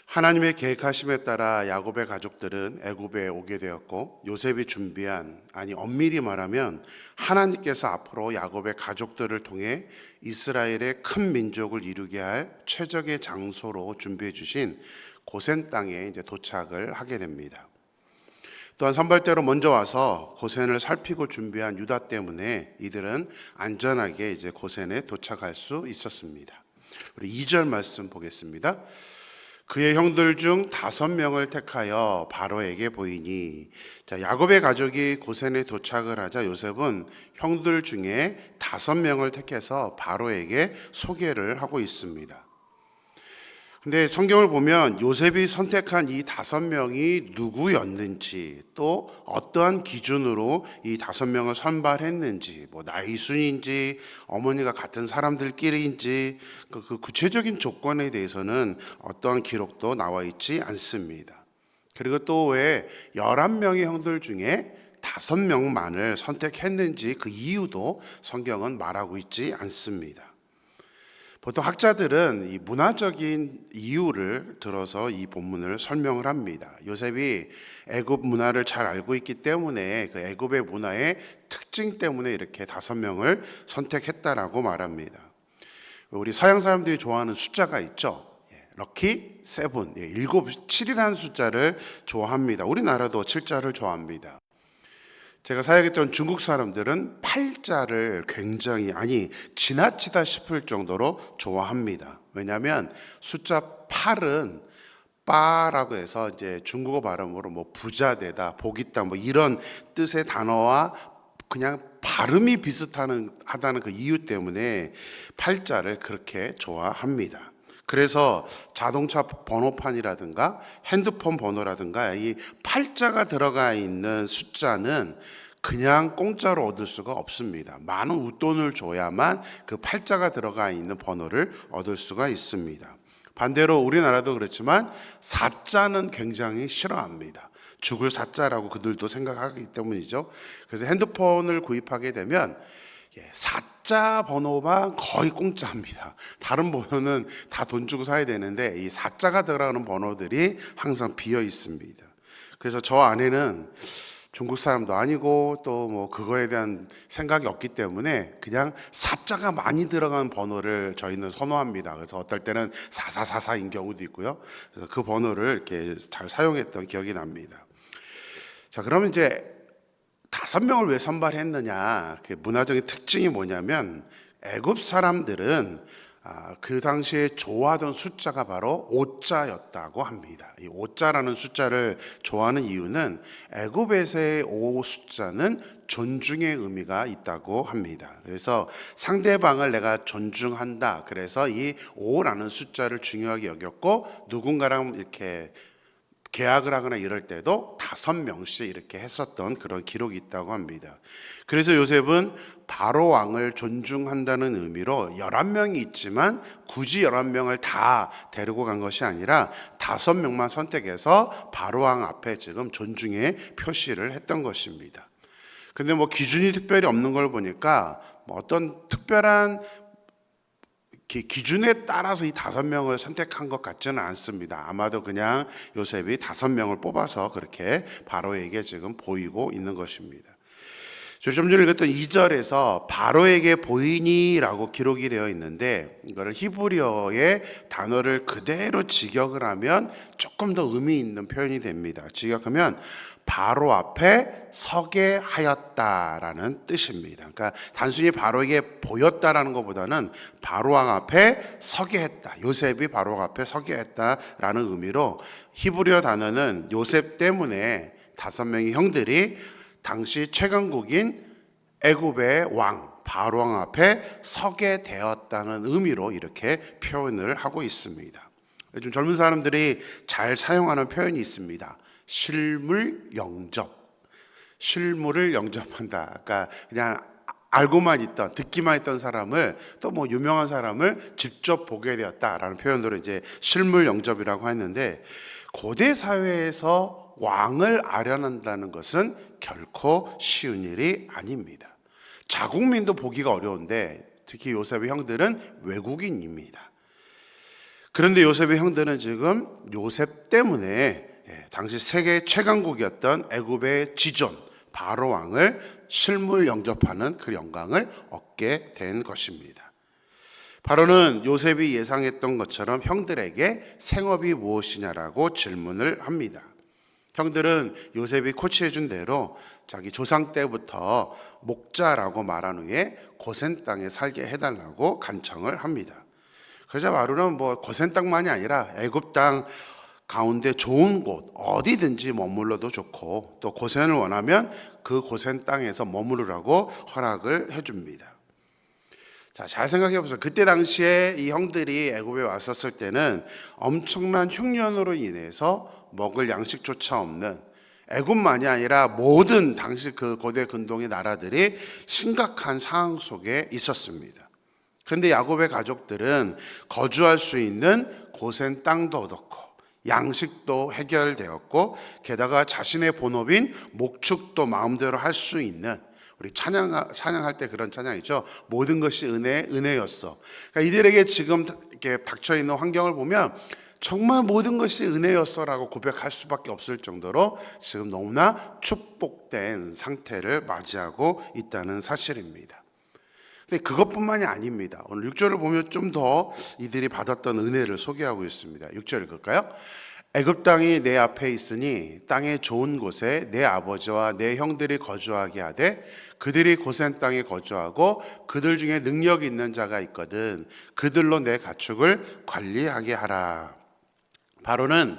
하나님의 계획하심에 따라 야곱의 가족들은 애굽에 오게 되었고, 요셉이 준비한, 아니 엄밀히 말하면 하나님께서 앞으로 야곱의 가족들을 통해 이스라엘의 큰 민족을 이루게 할 최적의 장소로 준비해 주신 고센 땅에 이제 도착을 하게 됩니다. 또한 선발대로 먼저 와서 고센을 살피고 준비한 유다 때문에 이들은 안전하게 이제 고센에 도착할 수 있었습니다. 우리 2절 말씀 보겠습니다. 그의 형들 중 5명을 택하여 바로에게 보이니. 자, 야곱의 가족이 고센에 도착을 하자 요셉은 형들 중에 5명을 택해서 바로에게 소개를 하고 있습니다. 근데 성경을 보면 요셉이 선택한 이 5명이 누구였는지, 또 어떠한 기준으로 이 5명을 선발했는지, 뭐 나이 순인지 어머니가 같은 사람들끼리인지 그 구체적인 조건에 대해서는 어떠한 기록도 나와 있지 않습니다. 그리고 또 왜 11명의 형들 중에 5명만을 선택했는지 그 이유도 성경은 말하고 있지 않습니다. 보통 학자들은 이 문화적인 이유를 들어서 이 본문을 설명을 합니다. 요셉이 애굽 문화를 잘 알고 있기 때문에 그 애굽의 문화의 특징 때문에 이렇게 5명을 선택했다라고 말합니다. 우리 서양 사람들이 좋아하는 숫자가 있죠. 럭키 세븐, 7, 7이라는 숫자를 좋아합니다. 우리나라도 7자를 좋아합니다. 제가 사역했던 중국 사람들은 8자를 굉장히, 아니 지나치다 싶을 정도로 좋아합니다. 왜냐하면 숫자 8은 빠라고 해서 이제 중국어 발음으로 뭐 부자되다, 복 있다, 뭐 이런 뜻의 단어와 그냥 발음이 비슷하다는 그 이유 때문에 8자를 그렇게 좋아합니다. 그래서 자동차 번호판이라든가 핸드폰 번호라든가 이 8자가 들어가 있는 숫자는 그냥 공짜로 얻을 수가 없습니다. 많은 웃돈을 줘야만 그 8자가 들어가 있는 번호를 얻을 수가 있습니다. 반대로 우리나라도 그렇지만 4자는 굉장히 싫어합니다. 죽을 4자라고 그들도 생각하기 때문이죠. 그래서 핸드폰을 구입하게 되면 4자 번호만 거의 공짜입니다. 다른 번호는 다 돈 주고 사야 되는데 이 4자가 들어가는 번호들이 항상 비어 있습니다. 그래서 저 아내는 중국 사람도 아니고 또 뭐 그거에 대한 생각이 없기 때문에 그냥 4자가 많이 들어간 번호를 저희는 선호합니다. 그래서 어떨 때는 4444인 경우도 있고요. 그래서 그 번호를 이렇게 잘 사용했던 기억이 납니다. 자, 그러면 이제 5명을 왜 선발했느냐? 그 문화적인 특징이 뭐냐면 애굽 사람들은 그 당시에 좋아하던 숫자가 바로 5자였다고 합니다. 이 5자라는 숫자를 좋아하는 이유는 애굽에서의 5 숫자는 존중의 의미가 있다고 합니다. 그래서 상대방을 내가 존중한다. 그래서 이 5라는 숫자를 중요하게 여겼고 누군가랑 이렇게 계약을 하거나 이럴 때도 5명씩 이렇게 했었던 그런 기록이 있다고 합니다. 그래서 요셉은 바로 왕을 존중한다는 의미로 11명이 있지만 굳이 11명을 다 데리고 간 것이 아니라 5명만 선택해서 바로 왕 앞에 지금 존중의 표시를 했던 것입니다. 근데 뭐 기준이 특별히 없는 걸 보니까 뭐 어떤 특별한 기준에 따라서 이 5명을 선택한 것 같지는 않습니다. 아마도 그냥 요셉이 5명을 뽑아서 그렇게 바로에게 지금 보이고 있는 것입니다. 좀 전에 읽었던 2절에서 바로에게 보이니라고 기록이 되어 있는데 이거를 히브리어의 단어를 그대로 직역을 하면 조금 더 의미 있는 표현이 됩니다. 직역하면 바로 앞에 서게 하였다라는 뜻입니다. 그러니까 단순히 바로에게 보였다라는 것보다는 바로 왕 앞에 서게 했다. 요셉이 바로 왕 앞에 서게 했다라는 의미로 히브리어 단어는 요셉 때문에 5명의 형들이 당시 최강국인 애굽의 왕 바로 왕 앞에 서게 되었다는 의미로 이렇게 표현을 하고 있습니다. 요즘 젊은 사람들이 잘 사용하는 표현이 있습니다. 실물 영접. 실물을 영접한다. 그러니까 그냥 알고만 있던, 듣기만 했던 사람을 또 뭐 유명한 사람을 직접 보게 되었다라는 표현으로 이제 실물 영접이라고 했는데 고대 사회에서 왕을 아련한다는 것은 결코 쉬운 일이 아닙니다. 자국민도 보기가 어려운데 특히 요셉의 형들은 외국인입니다. 그런데 요셉의 형들은 지금 요셉 때문에 당시 세계 최강국이었던 애굽의 지존 바로 왕을 실물 영접하는 그 영광을 얻게 된 것입니다. 바로는 요셉이 예상했던 것처럼 형들에게 생업이 무엇이냐라고 질문을 합니다. 형들은 요셉이 코치해준 대로 자기 조상 때부터 목자라고 말한 후에 고센 땅에 살게 해달라고 간청을 합니다. 그러자 바로는 고센 땅만이 아니라 애굽 땅 가운데 좋은 곳 어디든지 머물러도 좋고 또 고센을 원하면 그 고센 땅에서 머무르라고 허락을 해줍니다. 자, 잘 생각해 보세요. 그때 당시에 이 형들이 애굽에 왔었을 때는 엄청난 흉년으로 인해서 먹을 양식조차 없는 애굽만이 아니라 모든 당시 그 고대 근동의 나라들이 심각한 상황 속에 있었습니다. 그런데 야곱의 가족들은 거주할 수 있는 고센 땅도 얻었고 양식도 해결되었고 게다가 자신의 본업인 목축도 마음대로 할 수 있는, 우리 찬양할 때 그런 찬양이죠. 모든 것이 은혜였어. 그러니까 이들에게 지금 이렇게 닥쳐 있는 환경을 보면 정말 모든 것이 은혜였어라고 고백할 수밖에 없을 정도로 지금 너무나 축복된 상태를 맞이하고 있다는 사실입니다. 근데 그것뿐만이 아닙니다. 오늘 6절을 보면 좀 더 이들이 받았던 은혜를 소개하고 있습니다. 6절 읽을까요? 애굽 땅이 내 앞에 있으니 땅의 좋은 곳에 내 아버지와 내 형들이 거주하게 하되 그들이 고센 땅에 거주하고 그들 중에 능력 있는 자가 있거든 그들로 내 가축을 관리하게 하라. 바로는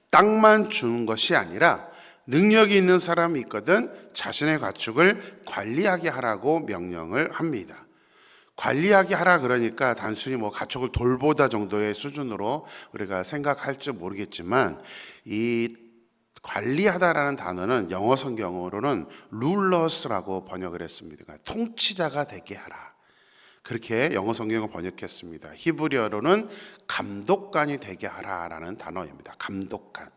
땅만 주는 것이 아니라 능력이 있는 사람이 있거든 자신의 가축을 관리하게 하라고 명령을 합니다. 관리하게 하라 그러니까 단순히 가축을 돌보다 정도의 수준으로 우리가 생각할지 모르겠지만 이 관리하다라는 단어는 영어 성경으로는 rulers라고 번역을 했습니다. 그러니까 통치자가 되게 하라. 그렇게 영어 성경을 번역했습니다. 히브리어로는 감독관이 되게 하라라는 단어입니다. 감독관.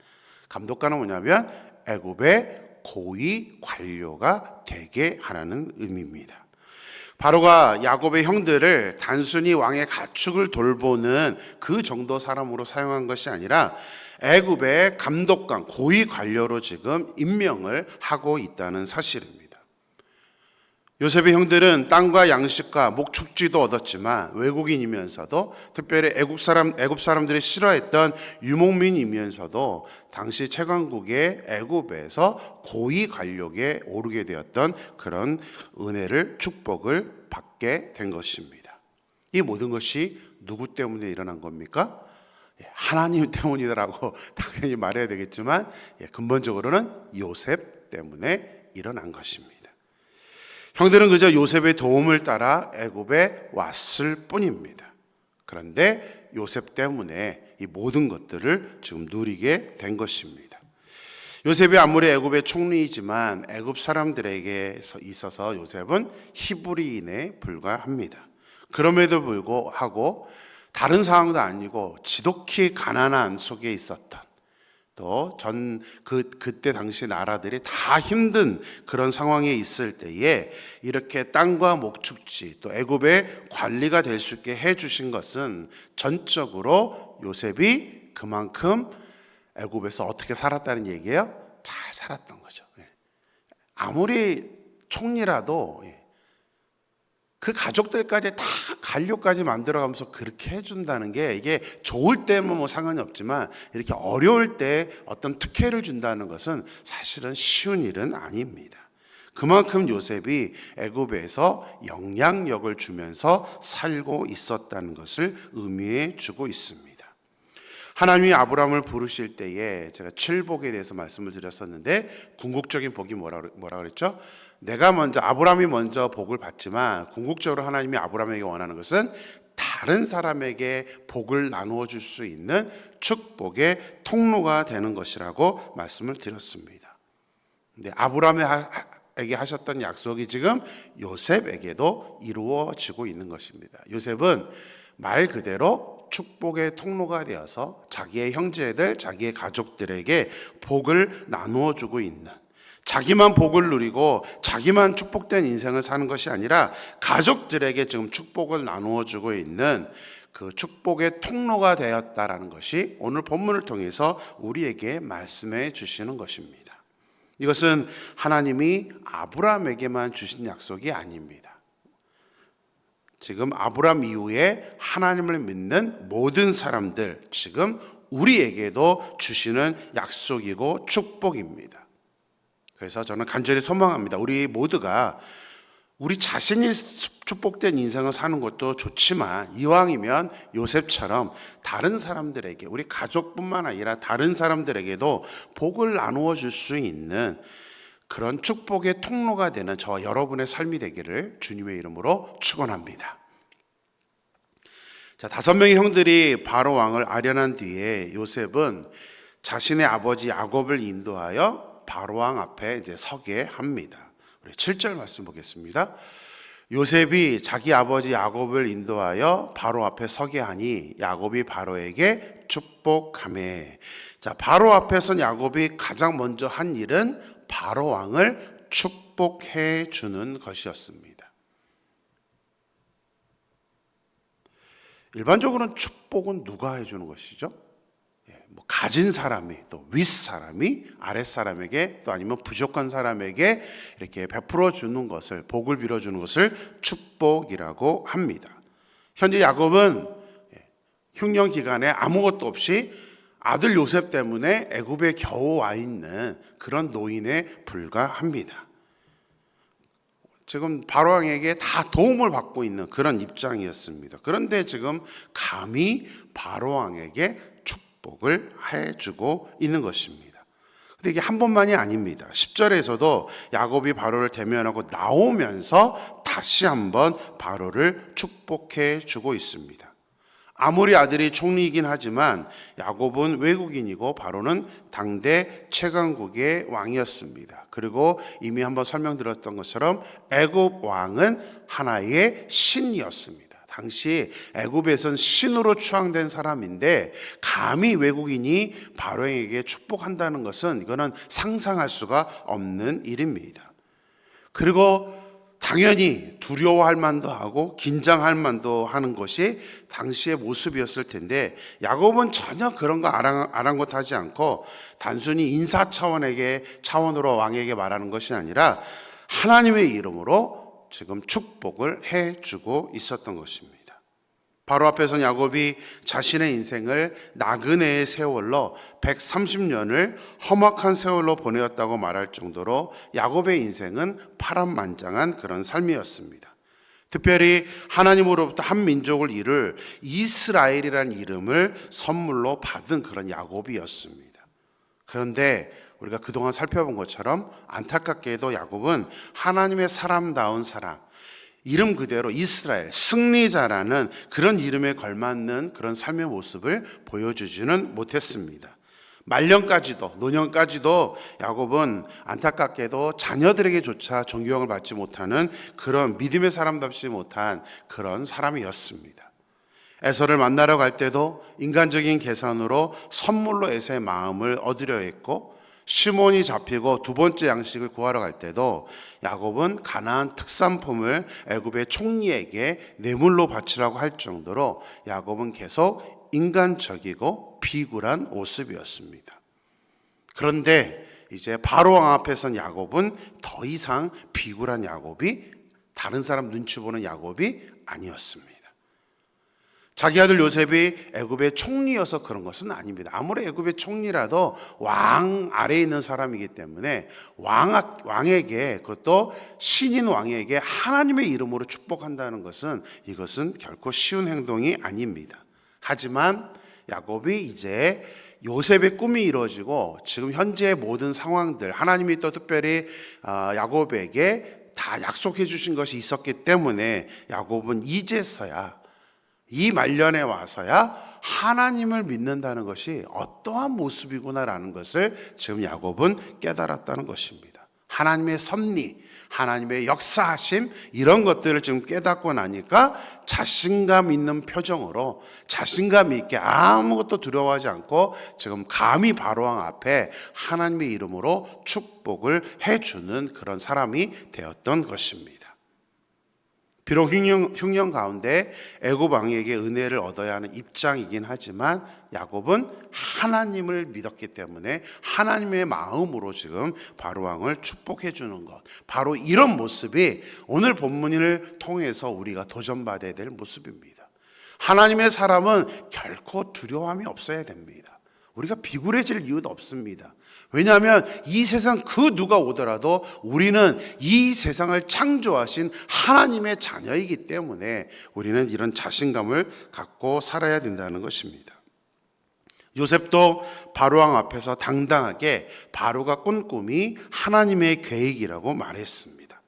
감독관은 뭐냐면 애굽의 고위 관료가 되게 하라는 의미입니다. 바로가 야곱의 형들을 단순히 왕의 가축을 돌보는 그 정도 사람으로 사용한 것이 아니라 애굽의 감독관, 고위 관료로 지금 임명을 하고 있다는 사실입니다. 요셉의 형들은 땅과 양식과 목축지도 얻었지만 외국인이면서도 특별히 애굽 사람들이 싫어했던 유목민이면서도 당시 최강국의 애굽에서 고위 관력에 오르게 되었던 그런 은혜를 축복을 받게 된 것입니다. 이 모든 것이 누구 때문에 일어난 겁니까? 하나님 때문이라고 당연히 말해야 되겠지만 근본적으로는 요셉 때문에 일어난 것입니다. 형들은 그저 요셉의 도움을 따라 애굽에 왔을 뿐입니다. 그런데 요셉 때문에 이 모든 것들을 지금 누리게 된 것입니다. 요셉이 아무리 애굽의 총리이지만 애굽 사람들에게 있어서 요셉은 히브리인에 불과합니다. 그럼에도 불구하고 다른 상황도 아니고 지독히 가난한 속에 있었던 또 그때 당시 나라들이 다 힘든 그런 상황에 있을 때에 이렇게 땅과 목축지 또 애굽의 관리가 될 수 있게 해주신 것은 전적으로 요셉이 그만큼 애굽에서 어떻게 살았다는 얘기예요? 잘 살았던 거죠. 아무리 총리라도 그 가족들까지 다 관료까지 만들어가면서 그렇게 해준다는 게 이게 좋을 때면 상관이 없지만 이렇게 어려울 때 어떤 특혜를 준다는 것은 사실은 쉬운 일은 아닙니다. 그만큼 요셉이 애굽에서 영향력을 주면서 살고 있었다는 것을 의미해 주고 있습니다. 하나님이 아브라함을 부르실 때에 제가 칠복에 대해서 말씀을 드렸었는데 궁극적인 복이 뭐라 그랬죠? 아브라함이 먼저 복을 받지만 궁극적으로 하나님이 아브라함에게 원하는 것은 다른 사람에게 복을 나누어 줄 수 있는 축복의 통로가 되는 것이라고 말씀을 드렸습니다. 근데 아브라함에게 하셨던 약속이 지금 요셉에게도 이루어지고 있는 것입니다. 요셉은 말 그대로 축복의 통로가 되어서 자기의 형제들, 자기의 가족들에게 복을 나누어 주고 있는, 자기만 복을 누리고 자기만 축복된 인생을 사는 것이 아니라 가족들에게 지금 축복을 나누어 주고 있는 그 축복의 통로가 되었다라는 것이 오늘 본문을 통해서 우리에게 말씀해 주시는 것입니다. 이것은 하나님이 아브라함에게만 주신 약속이 아닙니다. 지금 아브라함 이후에 하나님을 믿는 모든 사람들, 지금 우리에게도 주시는 약속이고 축복입니다. 그래서 저는 간절히 소망합니다. 우리 모두가 우리 자신이 축복된 인생을 사는 것도 좋지만 이왕이면 요셉처럼 다른 사람들에게, 우리 가족뿐만 아니라 다른 사람들에게도 복을 나누어 줄 수 있는 그런 축복의 통로가 되는 저와 여러분의 삶이 되기를 주님의 이름으로 축원합니다. 자, 5명의 형들이 바로 왕을 아련한 뒤에 요셉은 자신의 아버지 야곱을 인도하여 바로 왕 앞에 이제 서게 합니다. 우리 7절 말씀 보겠습니다. 요셉이 자기 아버지 야곱을 인도하여 바로 앞에 서게 하니 야곱이 바로에게 축복하매. 자, 바로 앞에 선 야곱이 가장 먼저 한 일은 바로 왕을 축복해 주는 것이었습니다. 일반적으로는 축복은 누가 해주는 것이죠? 뭐 가진 사람이, 또 윗사람이 아랫사람에게, 또 아니면 부족한 사람에게 이렇게 베풀어 주는 것을, 복을 빌어주는 것을 축복이라고 합니다. 현재 야곱은 흉년 기간에 아무것도 없이 아들 요셉 때문에 애굽에 겨우 와 있는 그런 노인에 불과합니다. 지금 바로왕에게 다 도움을 받고 있는 그런 입장이었습니다. 그런데 지금 감히 바로왕에게 축복을 해주고 있는 것입니다. 근데 이게 한 번만이 아닙니다. 10절에서도 야곱이 바로를 대면하고 나오면서 다시 한번 바로를 축복해 주고 있습니다. 아무리 아들이 총리이긴 하지만 야곱은 외국인이고 바로는 당대 최강국의 왕이었습니다. 그리고 이미 한번 설명드렸던 것처럼 애굽 왕은 하나의 신이었습니다. 당시 애굽에선 신으로 추앙된 사람인데 감히 외국인이 바로에게 축복한다는 것은 이거는 상상할 수가 없는 일입니다. 그리고 당연히 두려워할 만도 하고 긴장할 만도 하는 것이 당시의 모습이었을 텐데 야곱은 전혀 그런 거 아랑곳하지 않고 단순히 인사 차원으로 왕에게 말하는 것이 아니라 하나님의 이름으로 지금 축복을 해주고 있었던 것입니다. 바로 앞에서 야곱이 자신의 인생을 나그네의 세월로 130년을 험악한 세월로 보내었다고 말할 정도로 야곱의 인생은 파란만장한 그런 삶이었습니다. 특별히 하나님으로부터 한 민족을 이룰 이스라엘이라는 이름을 선물로 받은 그런 야곱이었습니다. 그런데 우리가 그동안 살펴본 것처럼 안타깝게도 야곱은 하나님의 사람다운 사람, 이름 그대로 이스라엘, 승리자라는 그런 이름에 걸맞는 그런 삶의 모습을 보여주지는 못했습니다. 말년까지도, 노년까지도 야곱은 안타깝게도 자녀들에게조차 존경을 받지 못하는 그런 믿음의 사람답지 못한 그런 사람이었습니다. 에서를 만나러 갈 때도 인간적인 계산으로 선물로 에서의 마음을 얻으려 했고, 시몬이 잡히고 두 번째 양식을 구하러 갈 때도 야곱은 가나안 특산품을 애굽의 총리에게 뇌물로 바치라고 할 정도로 야곱은 계속 인간적이고 비굴한 모습이었습니다. 그런데 이제 바로 왕 앞에 선 야곱은 더 이상 비굴한 야곱이, 다른 사람 눈치 보는 야곱이 아니었습니다. 자기 아들 요셉이 애굽의 총리여서 그런 것은 아닙니다. 아무리 애굽의 총리라도 왕 아래에 있는 사람이기 때문에 왕에게, 그것도 신인 왕에게 하나님의 이름으로 축복한다는 것은, 이것은 결코 쉬운 행동이 아닙니다. 하지만 야곱이 이제 요셉의 꿈이 이루어지고 지금 현재의 모든 상황들, 하나님이 또 특별히 야곱에게 다 약속해 주신 것이 있었기 때문에 야곱은 이제서야, 이 말년에 와서야 하나님을 믿는다는 것이 어떠한 모습이구나라는 것을 지금 야곱은 깨달았다는 것입니다. 하나님의 섭리, 하나님의 역사하심, 이런 것들을 지금 깨닫고 나니까 자신감 있는 표정으로, 자신감 있게 아무것도 두려워하지 않고 지금 감히 바로왕 앞에 하나님의 이름으로 축복을 해주는 그런 사람이 되었던 것입니다. 비록 흉년 가운데 애굽 왕에게 은혜를 얻어야 하는 입장이긴 하지만 야곱은 하나님을 믿었기 때문에 하나님의 마음으로 지금 바로 왕을 축복해 주는 것, 바로 이런 모습이 오늘 본문을 통해서 우리가 도전받아야 될 모습입니다. 하나님의 사람은 결코 두려움이 없어야 됩니다. 우리가 비굴해질 이유도 없습니다. 왜냐하면 이 세상 그 누가 오더라도 우리는 이 세상을 창조하신 하나님의 자녀이기 때문에 우리는 이런 자신감을 갖고 살아야 된다는 것입니다. 요셉도 바로왕 앞에서 당당하게 바로가 꾼 꿈이 하나님의 계획이라고 말했습니다.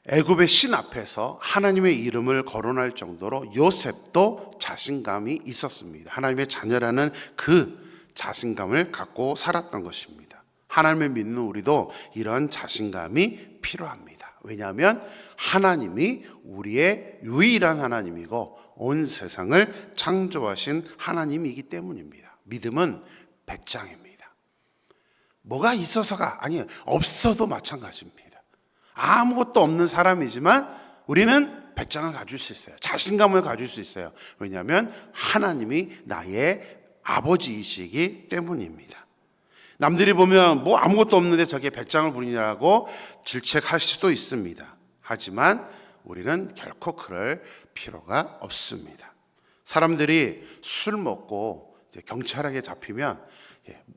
애굽의 신 앞에서 하나님의 이름을 거론할 정도로 요셉도 자신감이 있었습니다. 하나님의 자녀라는 그 자신감을 갖고 살았던 것입니다. 하나님을 믿는 우리도 이런 자신감이 필요합니다. 왜냐하면 하나님이 우리의 유일한 하나님이고 온 세상을 창조하신 하나님이기 때문입니다. 믿음은 배짱입니다. 뭐가 있어서가 아니에요. 없어도 마찬가지입니다. 아무것도 없는 사람이지만 우리는 배짱을 가질 수 있어요. 자신감을 가질 수 있어요. 왜냐하면 하나님이 나의 아버지이시기 때문입니다. 남들이 보면 뭐 아무것도 없는데 저게 배짱을 부리냐고 질책할 수도 있습니다. 하지만 우리는 결코 그럴 필요가 없습니다. 사람들이 술 먹고 이제 경찰에게 잡히면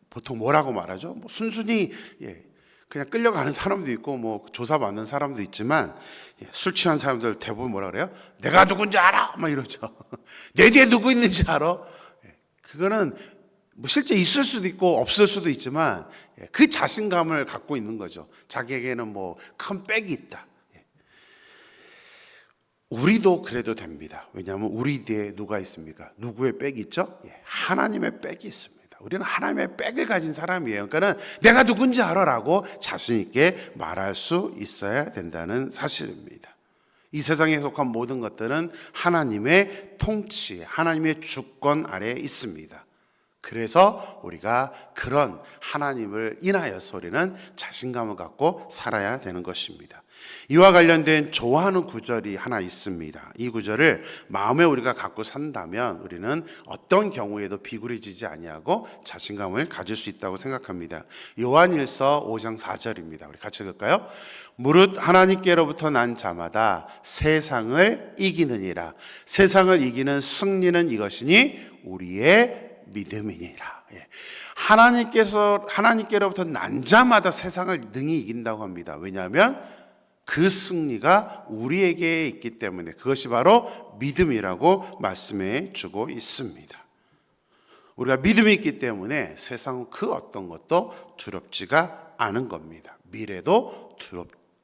보통 뭐라고 말하죠? 뭐 순순히 그냥 끌려가는 사람도 있고 뭐 조사받는 사람도 있지만 술 취한 사람들 대부분 뭐라 그래요? 내가 누군지 알아! 막 이러죠. 내 뒤에 누구 있는지 알아? 그거는 뭐 실제 있을 수도 있고 없을 수도 있지만 그 자신감을 갖고 있는 거죠. 자기에게는 뭐 큰 백이 있다. 우리도 그래도 됩니다. 왜냐하면 우리 뒤에 누가 있습니까? 누구의 백이 있죠? 하나님의 백이 있습니다. 우리는 하나님의 백을 가진 사람이에요. 그러니까 내가 누군지 알아라고 자신 있게 말할 수 있어야 된다는 사실입니다. 이 세상에 속한 모든 것들은 하나님의 통치, 하나님의 주권 아래에 있습니다. 그래서 우리가 그런 하나님을 인하여서 우리는 자신감을 갖고 살아야 되는 것입니다. 이와 관련된 좋아하는 구절이 하나 있습니다. 이 구절을 마음에 우리가 갖고 산다면 우리는 어떤 경우에도 비굴해지지 아니하고 자신감을 가질 수 있다고 생각합니다. 요한일서 5장 4절입니다. 우리 같이 읽을까요? 무릇 하나님께로부터 난 자마다 세상을 이기느니라. 세상을 이기는 승리는 이것이니 우리의 믿음이니라. 하나님께로부터 난 자마다 세상을 능히 이긴다고 합니다. 왜냐하면 그 승리가 우리에게 있기 때문에 그것이 바로 믿음이라고 말씀해 주고 있습니다. 우리가 믿음이 있기 때문에 세상은 그 어떤 것도 두렵지가 않은 겁니다. 미래도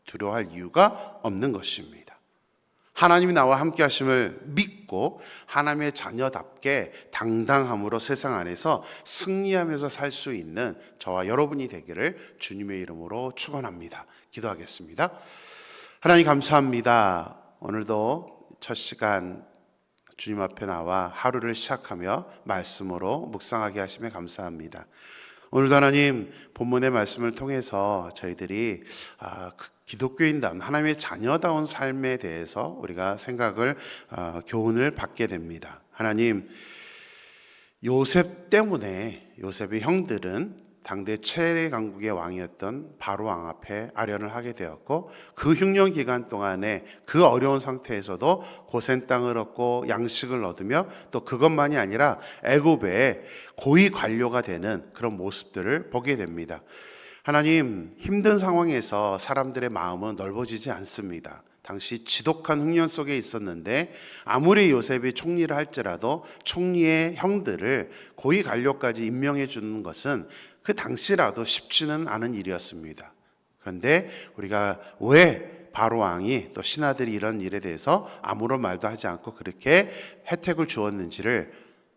두려워할 이유가 없는 것입니다. 하나님이 나와 함께 하심을 믿고 하나님의 자녀답게 당당함으로 세상 안에서 승리하면서 살 수 있는 저와 여러분이 되기를 주님의 이름으로 축원합니다. 기도하겠습니다. 하나님 감사합니다. 오늘도 첫 시간 주님 앞에 나와 하루를 시작하며 말씀으로 묵상하게 하심에 감사합니다. 오늘도 하나님 본문의 말씀을 통해서 저희들이 기독교인다운 하나님의 자녀다운 삶에 대해서 우리가 생각을 교훈을 받게 됩니다. 하나님, 요셉 때문에 요셉의 형들은 당대 최대 강국의 왕이었던 바로 왕 앞에 아련을 하게 되었고 그 흉년 기간 동안에 그 어려운 상태에서도 고센 땅을 얻고 양식을 얻으며 또 그것만이 아니라 애굽의 고위 관료가 되는 그런 모습들을 보게 됩니다. 하나님, 힘든 상황에서 사람들의 마음은 넓어지지 않습니다. 당시 지독한 흉년 속에 있었는데 아무리 요셉이 총리를 할지라도 총리의 형들을 고위 관료까지 임명해 주는 것은 그 당시라도 쉽지는 않은 일이었습니다. 그런데 우리가 왜 바로 왕이 또 신하들이 이런 일에 대해서 아무런 말도 하지 않고 그렇게 혜택을 주었는지를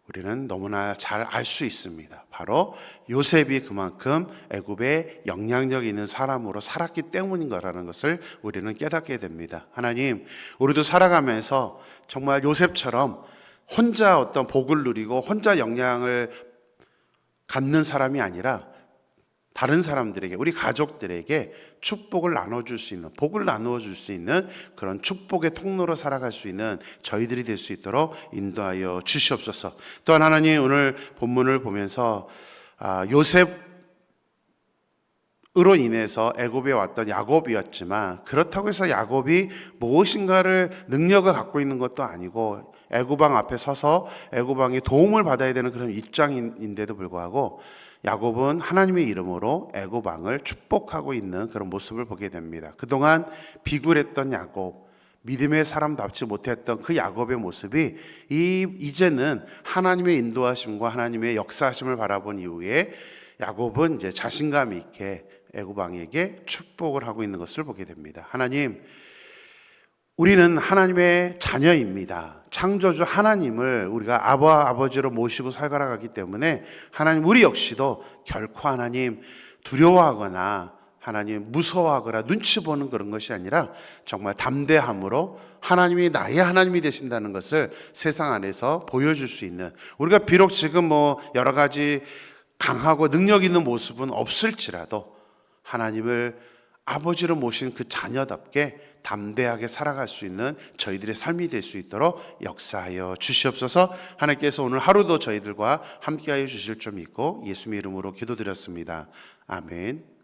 우리는 너무나 잘 알 수 있습니다. 바로 요셉이 그만큼 애굽에 영향력 있는 사람으로 살았기 때문인 거라는 것을 우리는 깨닫게 됩니다. 하나님, 우리도 살아가면서 정말 요셉처럼 혼자 어떤 복을 누리고 혼자 영향을 갖는 사람이 아니라 다른 사람들에게, 우리 가족들에게 축복을 나눠줄 수 있는, 복을 나누어줄 수 있는 그런 축복의 통로로 살아갈 수 있는 저희들이 될 수 있도록 인도하여 주시옵소서. 또한 하나님, 오늘 본문을 보면서 요셉으로 인해서 애굽에 왔던 야곱이었지만, 그렇다고 해서 야곱이 무엇인가를 능력을 갖고 있는 것도 아니고 애굽 왕 앞에 서서 애굽 왕의 도움을 받아야 되는 그런 입장인데도 불구하고 야곱은 하나님의 이름으로 애굽 왕을 축복하고 있는 그런 모습을 보게 됩니다. 그동안 비굴했던 야곱, 믿음의 사람답지 못했던 그 야곱의 모습이 이제는 하나님의 인도하심과 하나님의 역사하심을 바라본 이후에 야곱은 이제 자신감 있게 애굽 왕에게 축복을 하고 있는 것을 보게 됩니다. 하나님, 우리는 하나님의 자녀입니다. 창조주 하나님을 우리가 아버지로 모시고 살아가기 때문에 하나님, 우리 역시도 결코 하나님 두려워하거나 하나님 무서워하거나 눈치 보는 그런 것이 아니라 정말 담대함으로 하나님이 나의 하나님이 되신다는 것을 세상 안에서 보여줄 수 있는, 우리가 비록 지금 여러 가지 강하고 능력 있는 모습은 없을지라도 하나님을 아버지로 모신 그 자녀답게 담대하게 살아갈 수 있는 저희들의 삶이 될 수 있도록 역사하여 주시옵소서. 하나님께서 오늘 하루도 저희들과 함께하여 주실 줄 믿고 예수님의 이름으로 기도드렸습니다. 아멘.